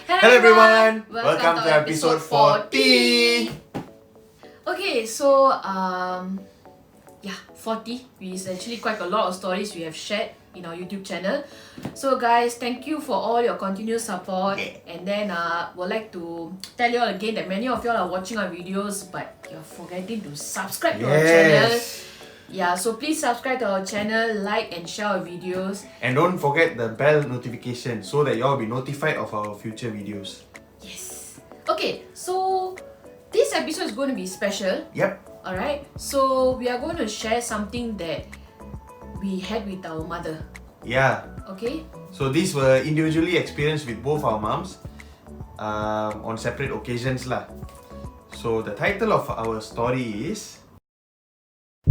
Hello everyone! Welcome to episode 40! Okay, so 40 is actually quite a lot of stories we have shared in our YouTube channel. So guys, thank you for all your continuous support. And then would like to tell you all again that many of you all are watching our videos but you're forgetting to subscribe to our channel. Yeah, so please subscribe to our channel, like and share our videos. And don't forget the bell notification so that you all will be notified of our future videos. Yes. Okay, so this episode is going to be special. Yep. Alright, so we are going to share something that we had with our mother. Yeah. Okay? So these were individually experienced with both our moms on separate occasions lah. So the title of our story is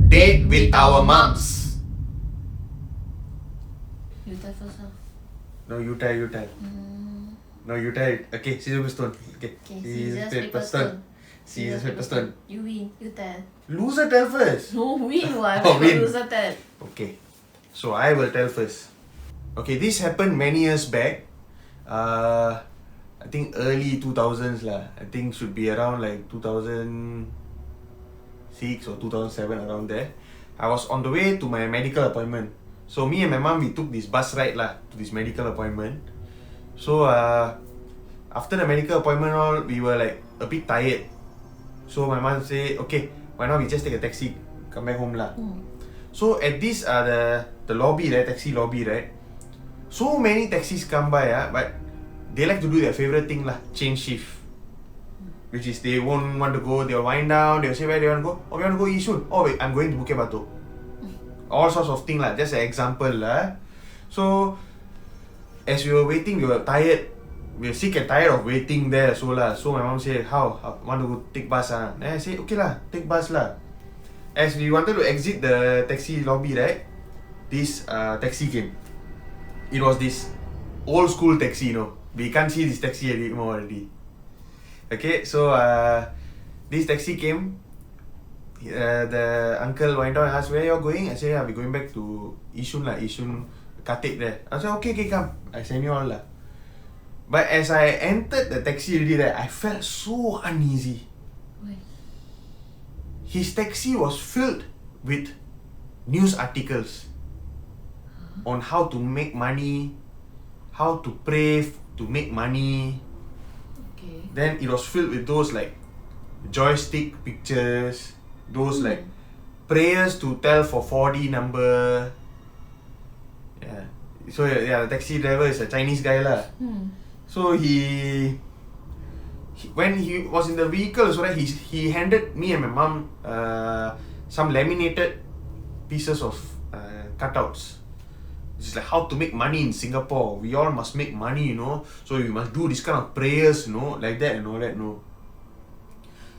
Date with Our Moms. You tell first lah. No, you tell. No, you tell. Okay, scissors, paper, stone. Okay, scissors, paper, stone. Scissors, paper, stone. You win, you tell. Loser tell first. No, win what? Oh, win. Loser tell. Okay, so I will tell first. Okay, this happened many years back. I think early 2000s lah. I think should be around like 2006 or 2007, around there. I was on the way to my medical appointment. So me and my mom, we took this bus ride lah to this medical appointment. So after the medical appointment all, we were like a bit tired. So my mom said, okay, why not we just take a taxi, come back home lah. So at this the lobby, right, taxi lobby, right? So many taxis come by, but they like to do their favourite thing lah, change shift. Which is they won't want to go, they'll wind down, they'll say where they want to go. Oh, we want to go Yishun. Oh wait, I'm going to Bukit Batok. All sorts of things lah, just an example lah. So as we were waiting, we were tired. We were sick and tired of waiting there so lah. So my mom said, how? Want to go take bus ah? Then I said, okay lah, take bus lah. As we wanted to exit the taxi lobby, right? This taxi came. It was this old school taxi, you know. We can't see this taxi anymore already. Okay, so this taxi came. The uncle went down and asked, where you're going? I said, yeah, we're going back to Yishun lah, Yishun Khatib there. I said, okay, come. I send you all lah. But as I entered the taxi already there, I felt so uneasy. Why? His taxi was filled with news articles on how to make money, how to pray to make money. Okay. Then it was filled with those like joystick pictures, those like prayers to tell for 4D number. Yeah. So yeah, the taxi driver is a Chinese guy lah. So he when he was in the vehicle, so right, he handed me and my mom some laminated pieces of cutouts. It's like how to make money in Singapore. We all must make money, you know. So we must do this kind of prayers, you know, like that and all that, no.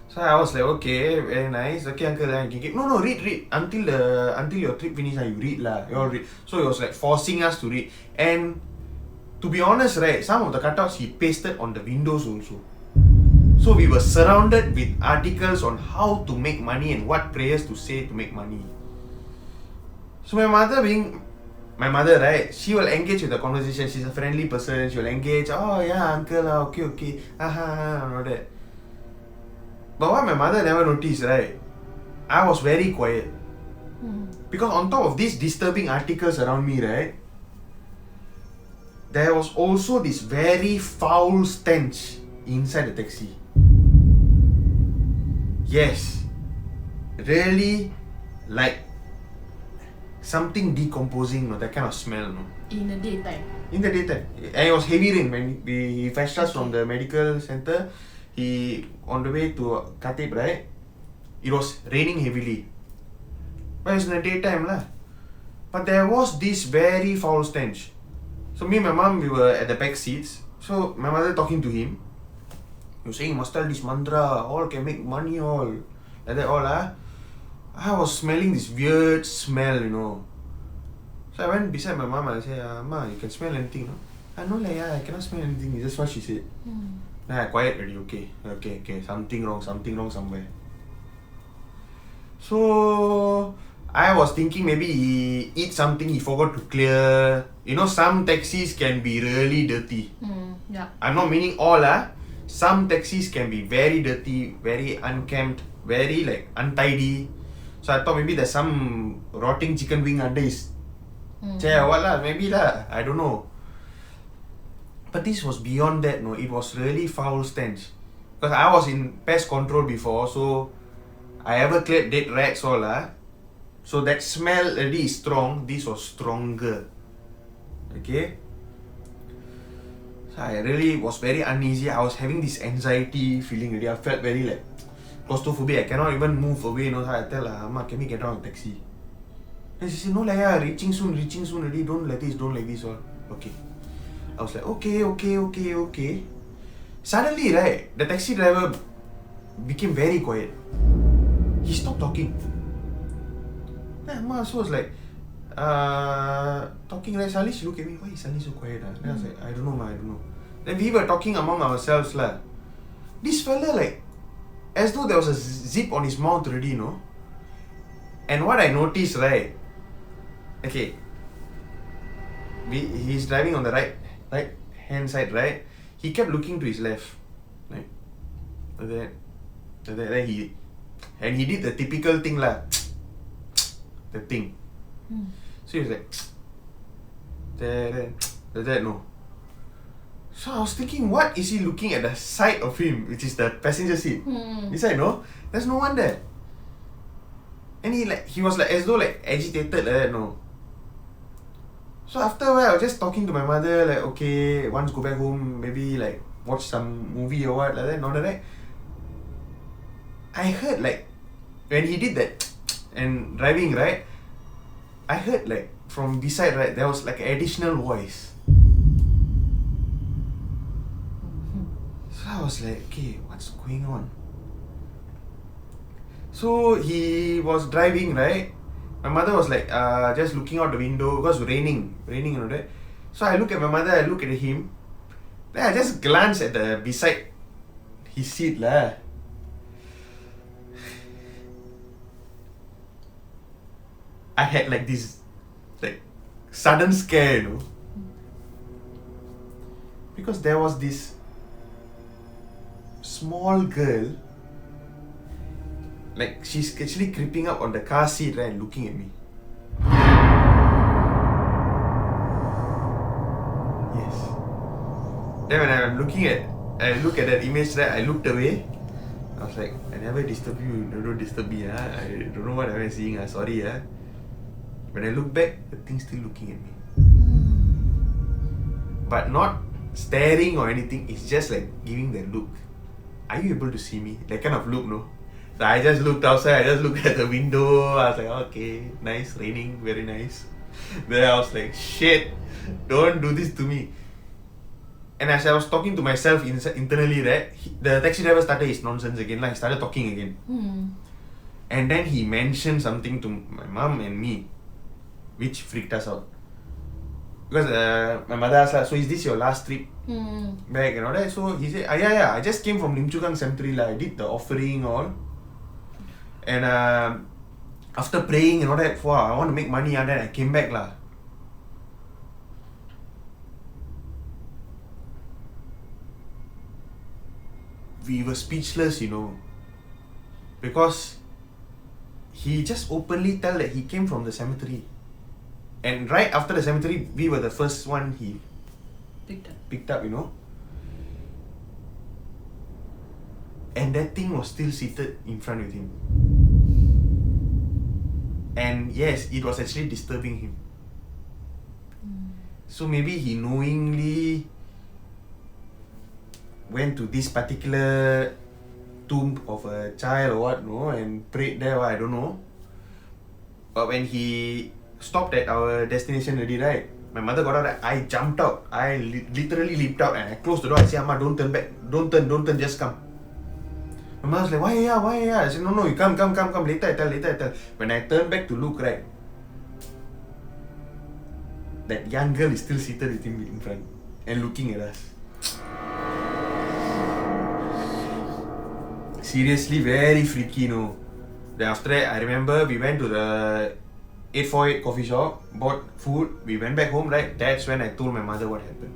So I was like, okay, very nice. Okay, uncle, then you can no, read until your trip finish. You read lah. You all read. So it was like forcing us to read. And to be honest, right, some of the cutouts he pasted on the windows also. So we were surrounded with articles on how to make money and what prayers to say to make money. So my mother, right, she will engage with the conversation. She's a friendly person. She will engage. Oh yeah, uncle, okay, and all that. But what my mother never noticed, right, I was very quiet. Because on top of these disturbing articles around me, right, there was also this very foul stench inside the taxi. Yes, really, like something decomposing, no, that kind of smell, no. In the daytime. In the daytime, and it was heavy rain when he fetched us from the medical center. He on the way to Khatib, right? It was raining heavily. But it's in the daytime lah. But there was this very foul stench. So me and my mom, we were at the back seats. So my mother talking to him. He was saying, must tell this mantra, all can make money, all. Like that all lah. I was smelling this weird smell, you know. So I went beside my mom and I said, Ma, you can smell anything, no? I know like, yeah, I cannot smell anything. That's what she said. Then I quiet already, okay. Something wrong somewhere. So I was thinking maybe he eat something he forgot to clear. You know, some taxis can be really dirty. Yeah. I'm not meaning all Some taxis can be very dirty, very unkempt, very like untidy. So I thought maybe there's some rotting chicken wing under his chair or what lah, maybe lah, I don't know. But this was beyond that, no, it was really foul stench. Because I was in pest control before, so I ever cleared dead rats all so that smell already is strong, this was stronger. Okay? So I really was very uneasy. I was having this anxiety feeling already. I felt very like claustrophobic. I cannot even move away. So I tell her, Amma, can we get out of the taxi? And she said, no, reaching soon already. Don't like this all. Okay. I was like, okay. Suddenly, right, the taxi driver became very quiet. He stopped talking. Then Amma also was like, talking, right? Suddenly she looked at me, why is suddenly so quiet? Then I was like, I don't know. Then we were talking among ourselves This fella like, as though there was a zip on his mouth already, And what I noticed, right? Okay, he's driving on the right hand side, right? He kept looking to his left, like that. Then he did the typical thing the thing. So he was like that, no. So I was thinking, what is he looking at the side of him, which is the passenger seat? This side, no? There's no one there. And he was like as though like agitated like that, no. So after a while, I was just talking to my mother, like, okay, once go back home, maybe like watch some movie or what, like that, not like that. I heard like, when he did that and driving, right, I heard like from beside, right, there was like an additional voice. So I was like, okay, what's going on? So he was driving, right? My mother was like just looking out the window because raining and all that. So I look at my mother, I look at him. Then I just glance at the beside his seat lah. I had like this like sudden scare, because there was this small girl, like she's actually creeping up on the car seat, right, and looking at me. Yes. Then when I look at that image, right, I looked away. I was like, I never disturb you, don't disturb me. I don't know what I'm seeing. Sorry. When I look back, the thing's still looking at me. But not staring or anything, it's just like giving that look. Are you able to see me? That kind of look, no? So I just looked outside, I just looked at the window, I was like, okay, nice, raining, very nice. Then I was like, shit, don't do this to me. And as I was talking to myself internally, right, the taxi driver started his nonsense again, he started talking again. And then he mentioned something to my mom and me, which freaked us out. Because my mother asked, so is this your last trip back and all that? So he said, yeah, I just came from Lim Chu Kang Cemetery, I did the offering all. And after praying and all that, I want to make money, and then I came back . We were speechless, because he just openly tell that he came from the cemetery. And right after the cemetery, we were the first one he picked up, And that thing was still seated in front of him. And yes, it was actually disturbing him. So maybe he knowingly went to this particular tomb of a child or what, and prayed there, I don't know. But when he stopped at our destination already, right, my mother got out, I jumped out. I literally leaped out and I closed the door. I said, Amma, don't turn back. Don't turn, just come. My mother was like, why? I said, no, you come. Later I tell. When I turned back to look, right, that young girl is still seated with him in front and looking at us. Seriously, very freaky, Then after that, I remember we went to the 848 coffee shop, bought food, we went back home, right? That's when I told my mother what happened.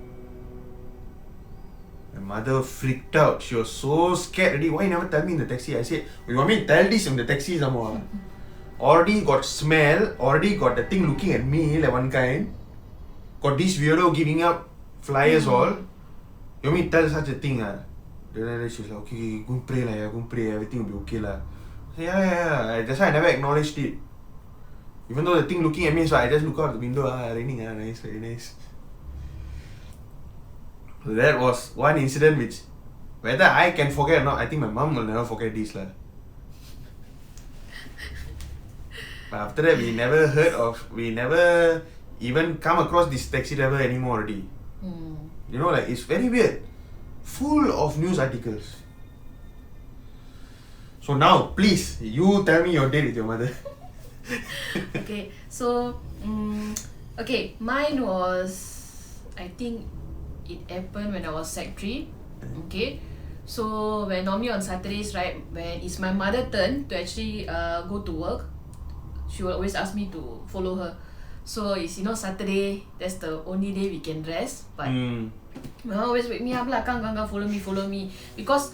My mother freaked out. She was so scared already. Why you never tell me in the taxi? I said, you want me to tell this in the taxi some more? Already got smell. Already got the thing looking at me like one kind. Got this weirdo giving up flyers all. You want me to tell such a thing? Then she was like, okay, go and pray lah, go and pray. Everything will be okay lah. I said, yeah. That's why I never acknowledged it. Even though the thing looking at me, so I just look out the window. Raining, nice, very nice. So that was one incident which, whether I can forget or not, I think my mom will never forget this lah. But after that, we never even come across this taxi driver anymore already. You know, like, it's very weird. Full of news articles. So now, please, you tell me your date with your mother. Okay, so okay, mine was, I think it happened when I was Sec 3. Okay, so when normally on Saturdays, right, when it's my mother turn to actually go to work, she will always ask me to follow her. So it's, you know, Saturday, that's the only day we can rest. But my mom always wake me up lah, come, follow me. Because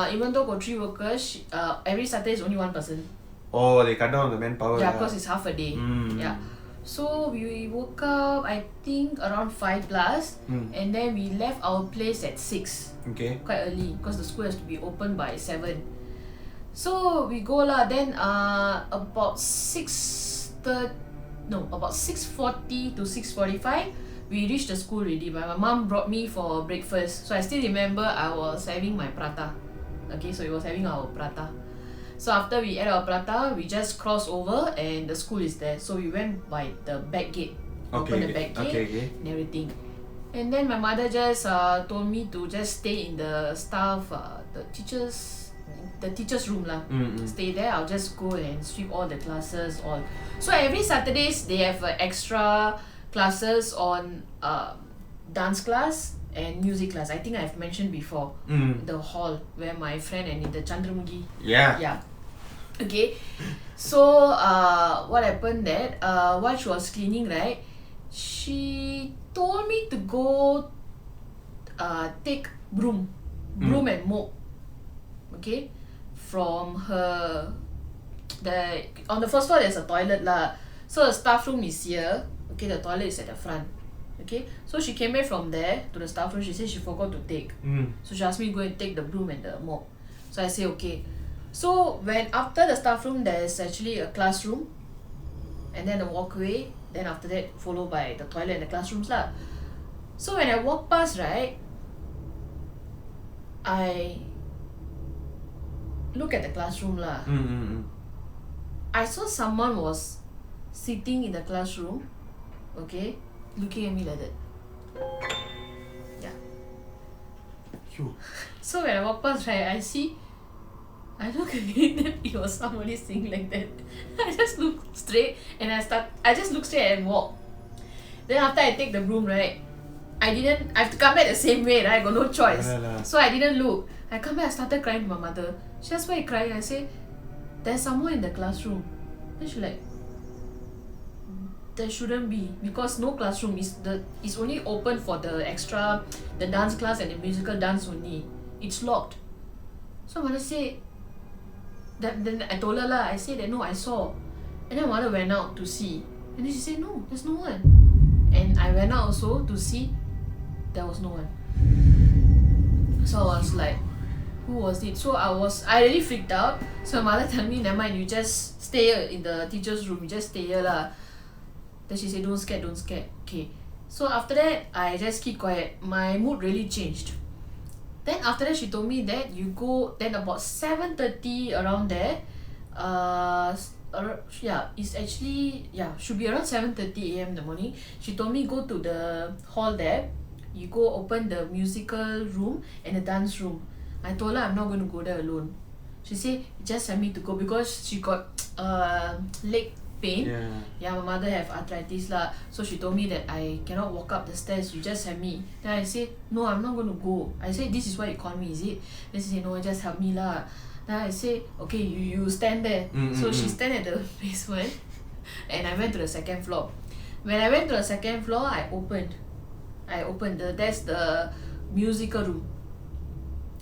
even though got 3 workers, every Saturday is only 1 person. Oh, they cut down on the manpower. Yeah, because it's half a day. Yeah. So we woke up, I think around 5 plus, and then we left our place at 6. Okay. Quite early, because the school has to be open by 7. So we go lah. Then about 6:40 to 6:45, we reached the school already. My mom brought me for breakfast. So I still remember I was having my prata. Okay, so we was having our prata. So after we ate our prata, we just crossed over and the school is there. So we went by the back gate, open the back gate and everything. And then my mother just told me to just stay in the staff, the teachers room lah. Stay there. I'll just go and sweep all the classes all. So every Saturdays they have extra classes on dance class and music class. I think I've mentioned before. The hall where my friend and in the Chandramugi. Yeah. Okay. So what happened that while she was cleaning, right, she told me to go take broom and mop. Okay, from her on the first floor there's a toilet lah. So the staff room is here. Okay, the toilet is at the front. Okay, so she came back from there to the staff room. She said she forgot to take. So she asked me to go and take the broom and the mop. So I say okay. So when after the staff room there's actually a classroom and then a walkway. Then after that followed by the toilet and the classrooms lah. So when I walk past, right, I look at the classroom lah. I saw someone was sitting in the classroom, okay, looking at me like that. Yeah. So when I walk past, right, I look at it, then it was somebody sitting like that. I just look straight and I just look straight and walk. Then after I take the broom, right, I have to come back the same way, right? I got no choice. So I didn't look. I come back, I started crying to my mother. She asked why I crying. I say, there's someone in the classroom. Then she like, there shouldn't be, because no classroom is only open for the dance class and the musical dance only. It's locked. So mother say, then I told her lah. I said that no, I saw. And then mother went out to see. And then she said no, there's no one. And I went out also to see. There was no one. So I was like, who was it? So I really freaked out. So my mother told me, never mind, you just stay in the teacher's room. You just stay here lah. Then she said, don't scared. Okay. So after that, I just keep quiet. My mood really changed. Then after that, she told me that you go. Then about 7:30 around there. It's actually should be around 7:30 a.m. in the morning. She told me go to the hall there. You go open the musical room and the dance room. I told her I'm not going to go there alone. She said just send me to go because she got leg pain. Yeah, my mother have arthritis lah. So she told me that I cannot walk up the stairs. You just send me. Then I said no, I'm not going to go. I said this is why you call me, is it? Then she said no, just help me lah. Then I say okay, you stand there. So she stand at the basement, and I went to the second floor. When I went to the second floor, I opened. That's the musical room.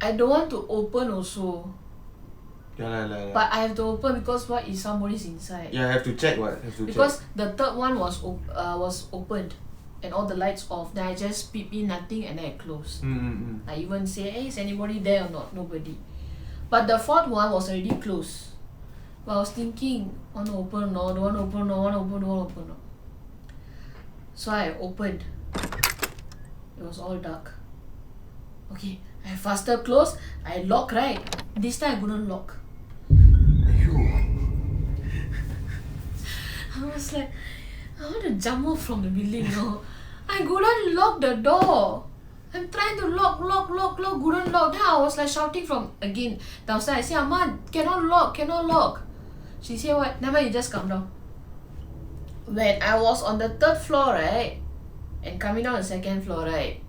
I don't want to open also. Yeah. But I have to open because what if somebody's inside? Yeah, I have to check what. Because the third one was opened and all the lights off. Then I just peep in, nothing, and then I close. I even say, hey, is anybody there or not? Nobody. But the fourth one was already closed. But I was thinking, want to open or don't want to open or want to open, don't want to open. So I opened. It was all dark. Okay, I faster close. I lock, right? This time I couldn't lock. I was like, I want to jump off from the building now. I couldn't lock the door. I'm trying to lock, couldn't lock. Then I was like shouting from again downstairs. I say, Amma, cannot lock. She said, what? Never mind, you just come down. When I was on the third floor, right, and coming down the second floor, right,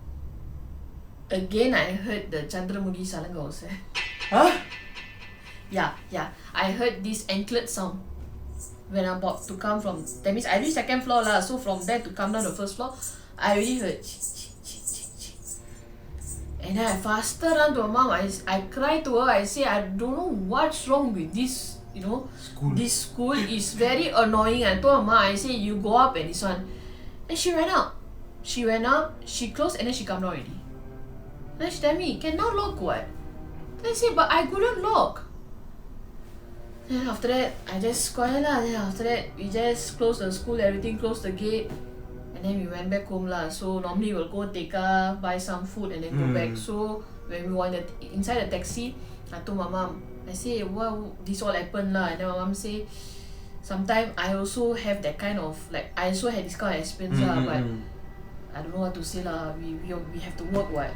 again I heard the Chandramugi Salanga was there. Huh? Yeah. I heard this anklet sound when I'm about to come from. That means I reached second floor lah. So from there to come down the first floor, I already heard. And then I faster run to my mom. I cried to her. I say, I don't know what's wrong with this. School. This school is very annoying. I told her mom, I say, you go up and this one. And she went up. She closed and then she come down already. Then she tell me, can now lock what? Then I say, but I couldn't lock. Then after that, I just quiet lah. Then after that, we just closed the school, everything, closed the gate. And then we went back home lah. So normally we'll go Tekka, buy some food and then go back. So when we were inside the taxi, I told my mom, I say, wow, this all happened lah. And then my mom say, sometimes I also have that kind of, like, I also had this kind of experience lah. But I don't know what to say lah. We have to work what.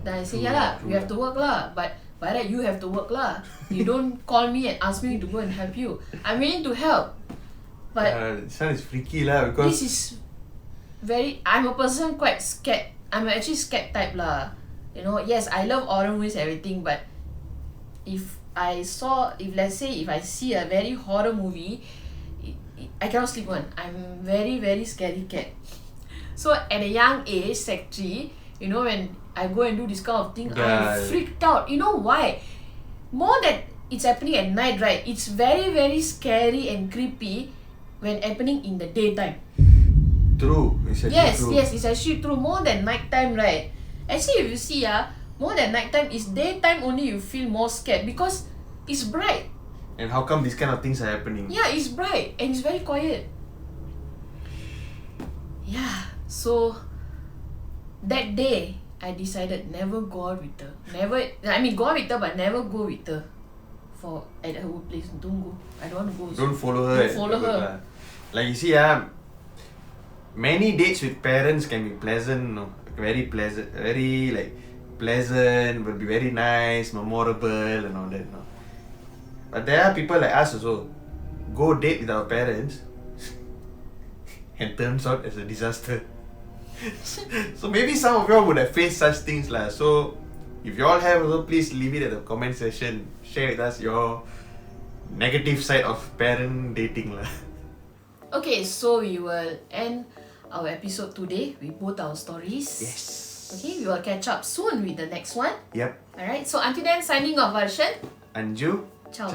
Then I say, yeah lah, we have to work lah. But by that, you have to work lah. You don't call me and ask me to go and help you. I'm willing to help. But this one is freaky lah because this is I'm a person quite scared. I'm actually scared type lah. Yes, I love horror movies, everything, but if let's say if I see a very horror movie, I cannot sleep one. I'm very, very scary cat. So at a young age, Sec 3, when I go and do this kind of thing, I'm freaked out. You know why? More that it's happening at night, right? It's very, very scary and creepy when happening in the daytime. True. It's true. Yes, it's actually true. More than nighttime, right? Actually, if you see, more than nighttime, is daytime only you feel more scared because it's bright. And how come these kind of things are happening? Yeah, it's bright and it's very quiet. Yeah, so that day, I decided never go out with her. Go out with her, but never go with her at her workplace. Don't go. I don't want to go. Don't follow her. Don't follow her. Like you see, many dates with parents can be pleasant, very pleasant, very like pleasant, will be very nice, memorable and all that. But there are people like us also, go date with our parents and turns out as a disaster. So maybe some of y'all would have faced such things lah. So if y'all have also, please leave it at the comment section. Share with us your negative side of parent dating lah. Okay, so we will end our episode today with both our stories. Yes. Okay, we will catch up soon with the next one. Yep. Alright, so until then, signing off, Varshan. Anju. Ciao.